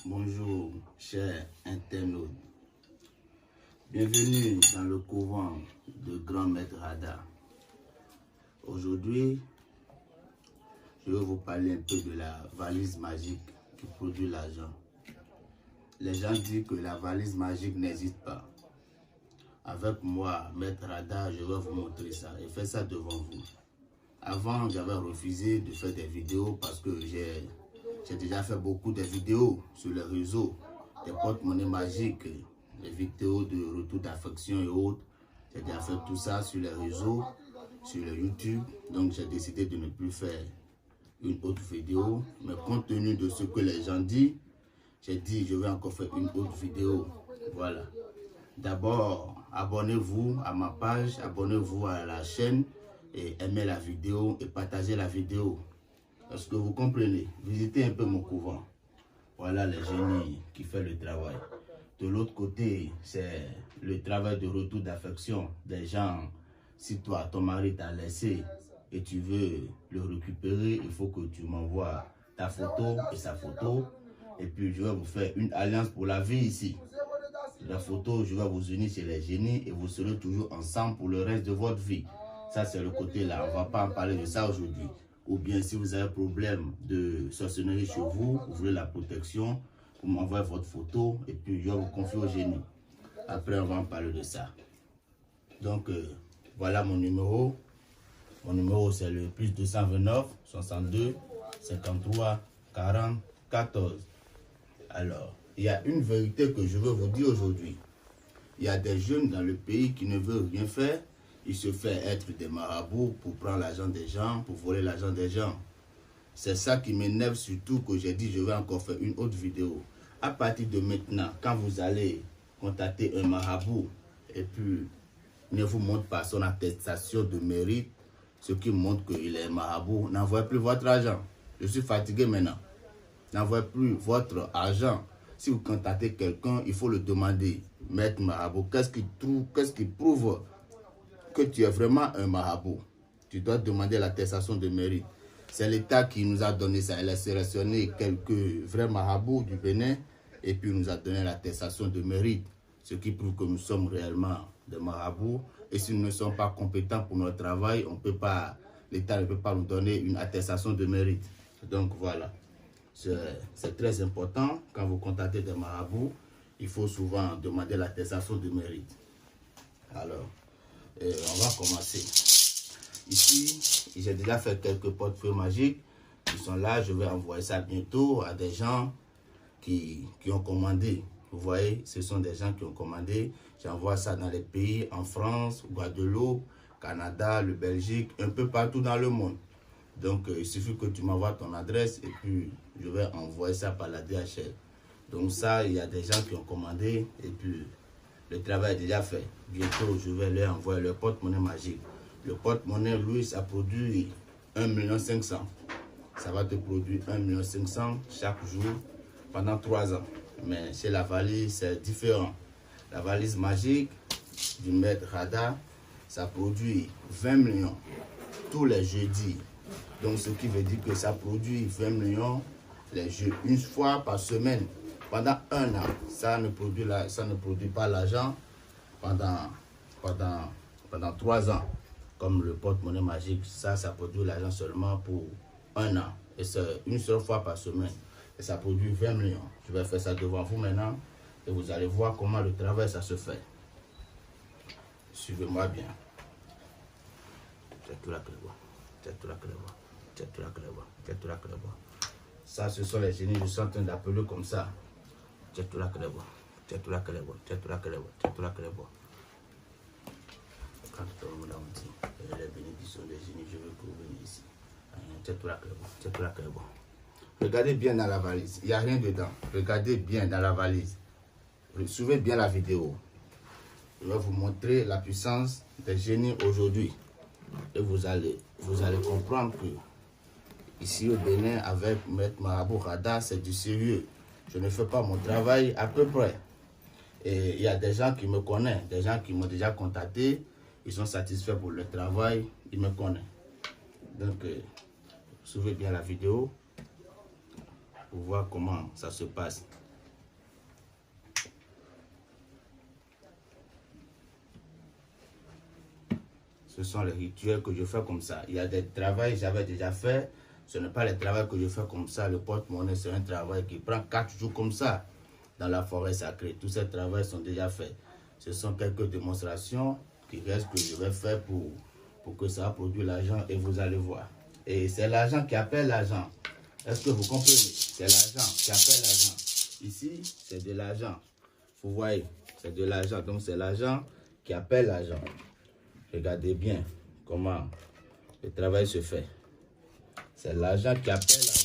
Bonjour, chers internautes. Bienvenue dans le couvent de Grand Maître Rada. Aujourd'hui, je vais vous parler un peu de la valise magique qui produit l'argent. Les gens disent que la valise magique n'existe pas. Avec moi, Maître Rada, je vais vous montrer ça et faire ça devant vous. Avant, j'avais refusé de faire des vidéos parce que j'ai déjà fait beaucoup de vidéos sur les réseaux, des porte-monnaie magiques, des vidéos de retour d'affection et autres. J'ai déjà fait tout ça sur les réseaux, sur le YouTube. Donc j'ai décidé de ne plus faire une autre vidéo. Mais compte tenu de ce que les gens disent, j'ai dit je vais encore faire une autre vidéo. Voilà. D'abord, abonnez-vous à ma page, abonnez-vous à la chaîne et aimez la vidéo et partagez la vidéo. Est-ce que vous comprenez? Visitez un peu mon couvent. Voilà les génies qui font le travail. De l'autre côté, c'est le travail de retour d'affection des gens. Si toi, ton mari t'a laissé et tu veux le récupérer, il faut que tu m'envoies ta photo et sa photo. Et puis, je vais vous faire une alliance pour la vie ici. La photo, je vais vous unir chez les génies et vous serez toujours ensemble pour le reste de votre vie. Ça, c'est le côté là. On ne va pas en parler de ça aujourd'hui. Ou bien si vous avez un problème de sorcellerie chez vous, vous voulez la protection, vous m'envoyez votre photo et puis je vais vous confier au génie. Après, on va en parler de ça. Donc, voilà mon numéro. Mon numéro, c'est le plus 229 62 53 40 14. Alors, il y a une vérité que je veux vous dire aujourd'hui. Il y a des jeunes dans le pays qui ne veulent rien faire. Ils se font être des marabouts pour prendre l'argent des gens, pour voler l'argent des gens. C'est ça qui m'énerve surtout que j'ai dit je vais encore faire une autre vidéo. À partir de maintenant, quand vous allez contacter un marabout et puis ne vous montre pas son attestation de mérite, ce qui montre qu'il est un marabout, n'envoyez plus votre argent. Je suis fatigué maintenant. N'envoyez plus votre argent. Si vous contactez quelqu'un, il faut le demander. Maître marabout, qu'est-ce qui prouve que tu es vraiment un marabout? Tu dois demander l'attestation de mérite. C'est l'État qui nous a donné ça. Elle a sélectionné quelques vrais marabouts du Bénin et puis nous a donné l'attestation de mérite. Ce qui prouve que nous sommes réellement des marabouts. Et si nous ne sommes pas compétents pour notre travail, l'État ne peut pas nous donner une attestation de mérite. Donc voilà. C'est très important. Quand vous contactez des marabouts, il faut souvent demander l'attestation de mérite. Alors, on va commencer. Ici, j'ai déjà fait quelques portefeuilles magiques. Ils sont là, je vais envoyer ça bientôt à des gens qui ont commandé. Vous voyez, ce sont des gens qui ont commandé. J'envoie ça dans les pays, en France, Guadeloupe, Canada, le Belgique, un peu partout dans le monde. Donc, il suffit que tu m'envoies ton adresse et puis je vais envoyer ça par la DHL. Donc ça, il y a des gens qui ont commandé et puis le travail est déjà fait. Bientôt, je vais leur envoyer le porte-monnaie magique. Le porte-monnaie, lui, ça produit 1 500 000. Ça va te produire 1 500 000 chaque jour pendant 3 ans. Mais chez la valise, c'est différent. La valise magique du Maître Rada, ça produit 20 millions tous les jeudis. Donc, ce qui veut dire que ça produit 20 millions une fois par semaine. Pendant 1 an, ça ne produit pas l'argent pendant 3 ans. Comme le porte-monnaie magique, ça produit l'argent seulement pour 1 an. Et c'est une seule fois par semaine. Et ça produit 20 millions. Je vais faire ça devant vous maintenant. Et vous allez voir comment le travail, ça se fait. Suivez-moi bien. Ça, ce sont les génies. Je suis en train d'appeler comme ça. Les bénédictions des génies, je veux provenir ici. Regardez bien dans la valise. Il n'y a rien dedans. Regardez bien dans la valise. Suivez bien la vidéo. Je vais vous montrer la puissance des génies aujourd'hui. Et vous allez comprendre que ici au Bénin, avec Maître Marabout Rada, c'est du sérieux. Je ne fais pas mon travail à peu près. Et il y a des gens qui me connaissent, des gens qui m'ont déjà contacté. Ils sont satisfaits pour le travail, ils me connaissent. Donc, suivez bien la vidéo pour voir comment ça se passe. Ce sont les rituels que je fais comme ça. Il y a des travaux que j'avais déjà fait. Ce n'est pas le travail que je fais comme ça. Le porte-monnaie, c'est un travail qui prend 4 jours comme ça dans la forêt sacrée. Tous ces travaux sont déjà faits. Ce sont quelques démonstrations qui restent que je vais faire pour que ça produise l'argent et vous allez voir. Et c'est l'argent qui appelle l'argent. Est-ce que vous comprenez? C'est l'argent qui appelle l'argent. Ici, c'est de l'argent. Vous voyez, c'est de l'argent. Donc, c'est l'argent qui appelle l'argent. Regardez bien comment le travail se fait. C'est l'argent qui appelle l'argent.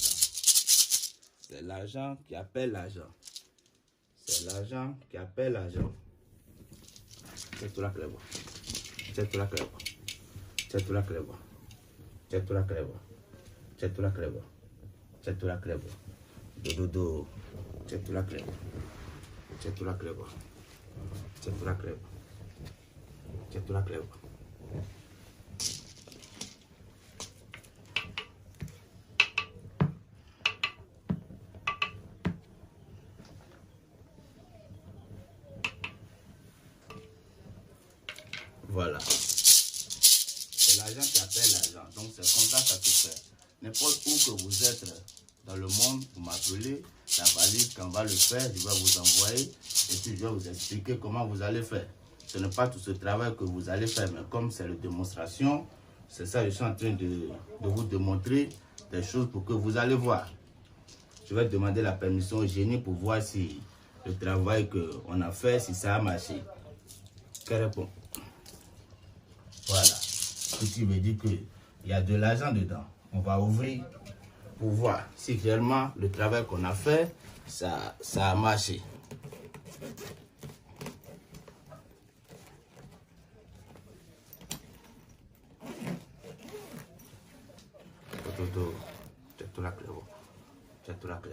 C'est l'argent qui appelle l'argent. C'est l'argent qui appelle l'argent. C'est tout la clé. C'est tout la clé. C'est tout la clé. C'est tout la clé. C'est tout la clé. C'est tout la clé. Dodo. C'est tout la clé. C'est tout la clé. C'est tout la clé. C'est tout la clé. Voilà. C'est l'argent qui appelle l'argent. Donc c'est comme ça que ça se fait. N'importe où que vous êtes dans le monde, vous m'appelez. La valise, quand on va le faire, je vais vous envoyer. Et puis je vais vous expliquer comment vous allez faire. Ce n'est pas tout ce travail que vous allez faire. Mais comme c'est une démonstration, c'est ça que je suis en train de vous démontrer des choses pour que vous allez voir. Je vais demander la permission au génie pour voir si le travail qu'on a fait, si ça a marché. Quelle réponse? Voilà. Ce qui veut dire qu'il y a de l'argent dedans. On va ouvrir pour voir si réellement le travail qu'on a fait, ça a marché. C'est tout la clé. C'est tout la clé.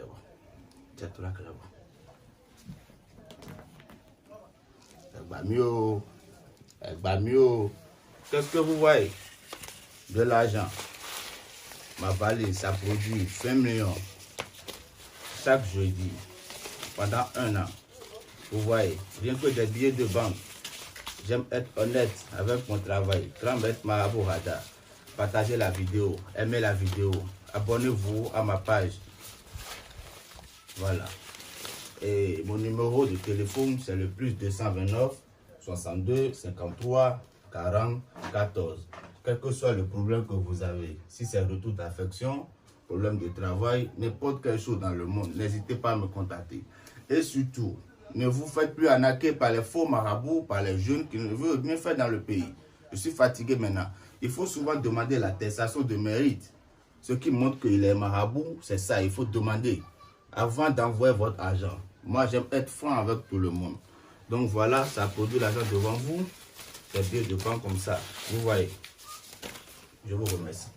C'est tout la clé. Mieux. Qu'est-ce que vous voyez? De l'argent. Ma valise, ça produit 20 millions chaque jeudi pendant 1 an. Vous voyez, rien que des billets de banque. J'aime être honnête avec mon travail. Grand Maître Marabout Hada. Partagez la vidéo, aimez la vidéo, abonnez-vous à ma page. Voilà. Et mon numéro de téléphone, c'est le plus 229 62 53 40 14. Quel que soit le problème que vous avez, si c'est retour d'affection, problème de travail, n'importe quelle chose dans le monde, n'hésitez pas à me contacter. Et surtout, ne vous faites plus arnaquer par les faux marabouts, par les jeunes qui ne veulent rien faire dans le pays. Je suis fatigué maintenant. Il faut souvent demander l'attestation de mérite. Ce qui montre qu'il est marabout, c'est ça, il faut demander avant d'envoyer votre argent. Moi, j'aime être franc avec tout le monde. Donc voilà, ça produit l'argent devant vous. C'est bien de prendre comme ça. Vous voyez. Je vous remercie.